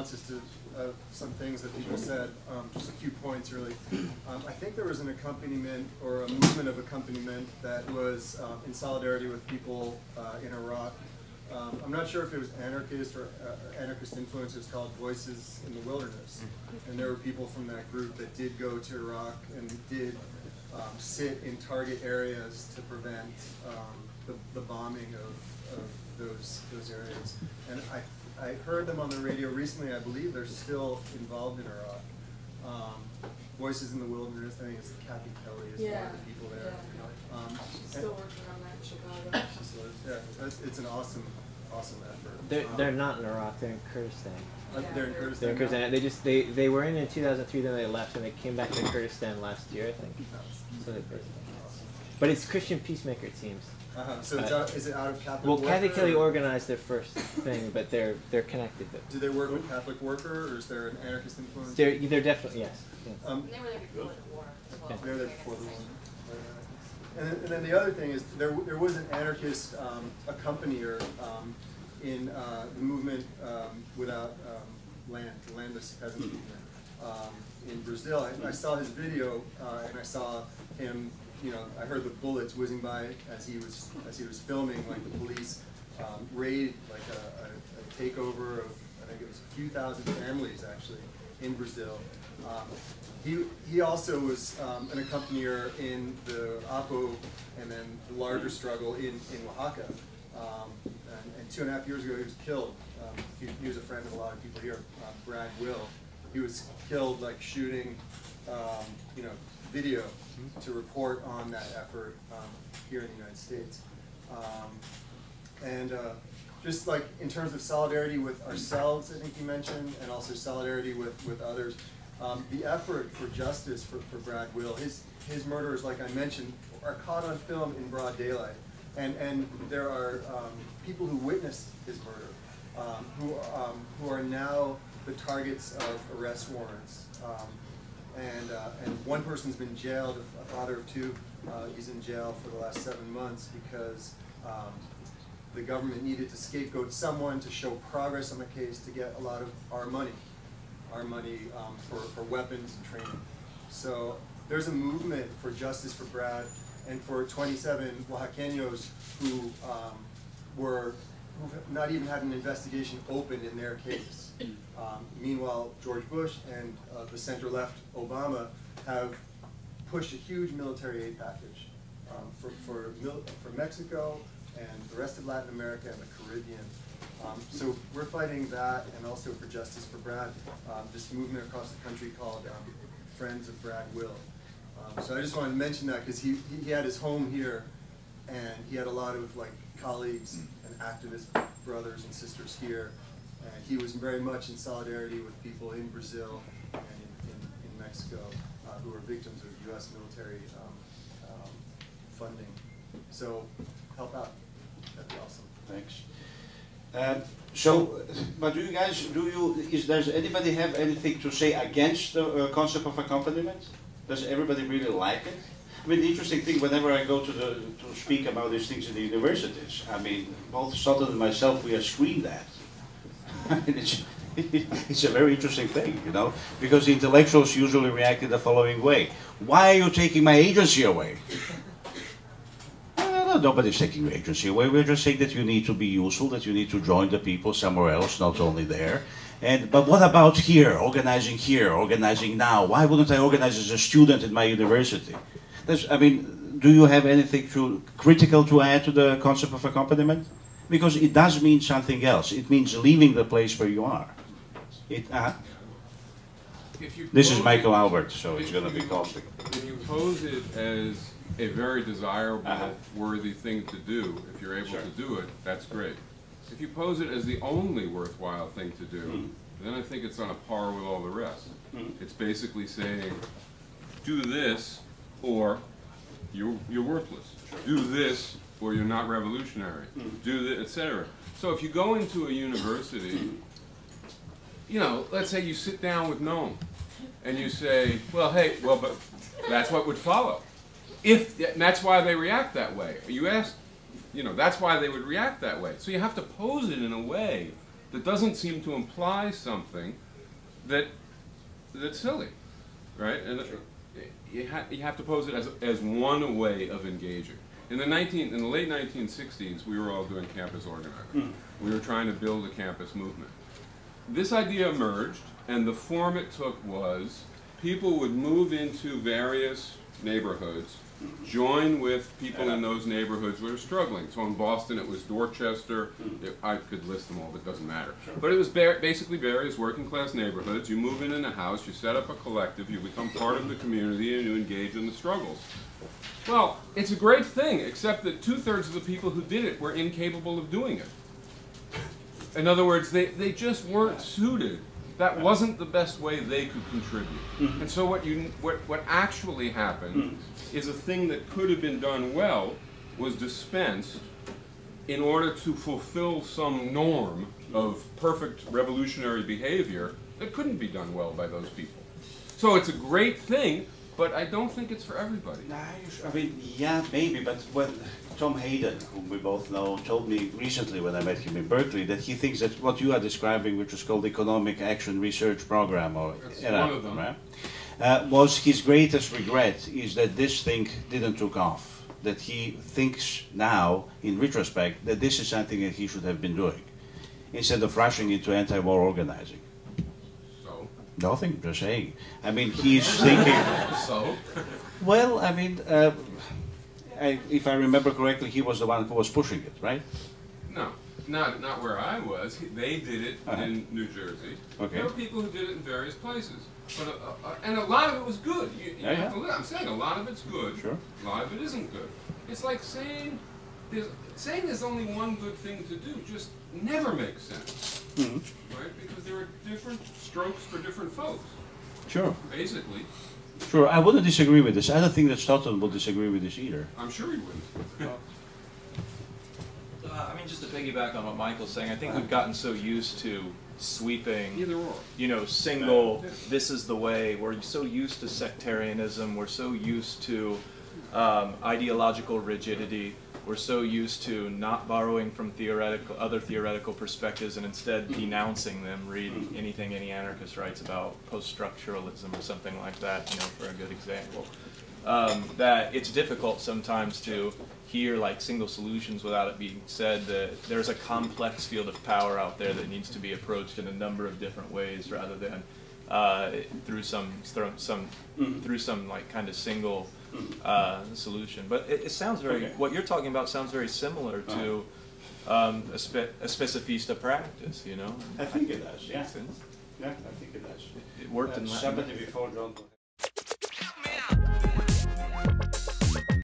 responses to some things that people said. Just a few points, really. I think there was an accompaniment or a movement of accompaniment that was in solidarity with people in Iraq. I'm not sure if it was anarchist or anarchist influence. It was called Voices in the Wilderness, and there were people from that group that did go to Iraq and did sit in target areas to prevent the bombing of those areas. And I heard them on the radio recently. I believe they're still involved in Iraq. Voices in the Wilderness, I think it's Kathy Kelly is one of the people there. Yeah. She's still working on that in Chicago. Yeah, it's an awesome effort. They're not in Iraq, they're in Kurdistan. They're in Kurdistan. They're in Kurdistan. They were in 2003, then they left, and they came back to Kurdistan last year, I think. So but it's Christian Peacemaker, it seems. So is it out of Catholic Well, Worker? Kathy Kelly organized their first thing, but they're connected. Do they work with Catholic Worker, or is there an anarchist influence? They're definitely, yes. And they were there before the war as well. They were there before the war. And then the other thing is there was an anarchist accompanier in the movement without land, the landless peasant movement in Brazil. I saw his video and I saw him. I heard the bullets whizzing by as he was filming. Like the police raided like a takeover of, I think it was a few thousand families actually in Brazil. He also was an accompanier in the APO and then the larger struggle in Oaxaca. And 2.5 years ago he was killed. He was a friend of a lot of people here, Brad Will. He was killed like shooting video to report on that effort here in the United States. Just like in terms of solidarity with ourselves, I think you mentioned, and also solidarity with others. The effort for justice for Brad Will, his murderers, like I mentioned, are caught on film in broad daylight. And there are people who witnessed his murder, who are now the targets of arrest warrants. And one person's been jailed, a father of two. He's in jail for the last 7 months because the government needed to scapegoat someone to show progress on the case to get a lot of our money for weapons and training. So there's a movement for justice for Brad and for 27 Oaxaqueños who not even had an investigation opened in their case. Meanwhile, George Bush and the center-left Obama have pushed a huge military aid package for Mexico and the rest of Latin America and the Caribbean. So we're fighting that and also for justice for Brad, this movement across the country called Friends of Brad Will. So I just wanted to mention that because he had his home here and he had a lot of colleagues and activist brothers and sisters here. And he was very much in solidarity with people in Brazil and in Mexico who were victims of U.S. military funding. So help out. That'd be awesome. Thanks. But does anybody have anything to say against the concept of accompaniment? Does everybody really like it? I mean, the interesting thing, whenever I go to speak about these things in the universities, I mean, both Sutton and myself, we are screened at. It's a very interesting thing, because the intellectuals usually react in the following way. Why are you taking my agency away? Nobody's taking your agency away. We're just saying that you need to be useful, that you need to join the people somewhere else, not only there. But what about here, organizing now? Why wouldn't I organize as a student in my university? Do you have anything critical to add to the concept of accompaniment? Because it does mean something else. It means leaving the place where you are. This is Michael Albert, so it's going to be costly. If you pose it as a very desirable, worthy thing to do, if you're able to do it, that's great. If you pose it as the only worthwhile thing to do, then I think it's on a par with all the rest. It's basically saying, do this, or you're worthless. Do this, or you're not revolutionary. Do this, etc. So if you go into a university, let's say you sit down with Noam, and you say, but that's what would follow. And that's why they react that way. You ask, that's why they would react that way. So you have to pose it in a way that doesn't seem to imply something that's silly, right? And you have to pose it as one way of engaging. In the late 1960s, we were all doing campus organizing. We were trying to build a campus movement. This idea emerged, and the form it took was people would move into various neighborhoods, join with people in those neighborhoods who were struggling. So in Boston, it was Dorchester. I could list them all, but it doesn't matter. But it was basically various working class neighborhoods. You move in a house, you set up a collective, you become part of the community, and you engage in the struggles. Well, it's a great thing, except that 2/3 of the people who did it were incapable of doing it. In other words, they just weren't suited. That wasn't the best way they could contribute. And so what actually happened is a thing that could have been done well was dispensed in order to fulfill some norm of perfect revolutionary behavior that couldn't be done well by those people. So it's a great thing, but I don't think it's for everybody. I mean, yeah, maybe, but when Tom Hayden, whom we both know, told me recently when I met him in Berkeley that he thinks that what you are describing, which is called Economic Action Research Program, or one of them, right? Was his greatest regret is that this thing didn't took off. That he thinks now, in retrospect, that this is something that he should have been doing, instead of rushing into anti-war organizing. So? Nothing, just saying. I mean, he's thinking... So? Well, I mean, if I remember correctly, he was the one who was pushing it, right? No, not where I was. They did it in New Jersey. Okay. There were people who did it in various places. But, and a lot of it was good. I'm saying a lot of it's good. Sure. A lot of it isn't good. It's like saying there's only one good thing to do just never makes sense. Right? Because there are different strokes for different folks. Sure. Basically. Sure, I wouldn't disagree with this. I don't think that Stoughton would disagree with this either. I'm sure he wouldn't. I mean, just to piggyback on what Michael's saying, I think we've gotten so used to sweeping, Either or. you know, single, this is the way. We're so used to sectarianism. We're so used to ideological rigidity. We're so used to not borrowing from other theoretical perspectives and instead denouncing them. Read anything any anarchist writes about post-structuralism or something like that, you know, for a good example. That it's difficult sometimes to hear like single solutions without it being said that there's a complex field of power out there that needs to be approached in a number of different ways rather than through some like kind of single solution. But it sounds very, what you're talking about sounds very similar to a specificista practice, you know? I think it does, yeah. Sense. Yeah, I think it does. It worked in Latin. Somebody before John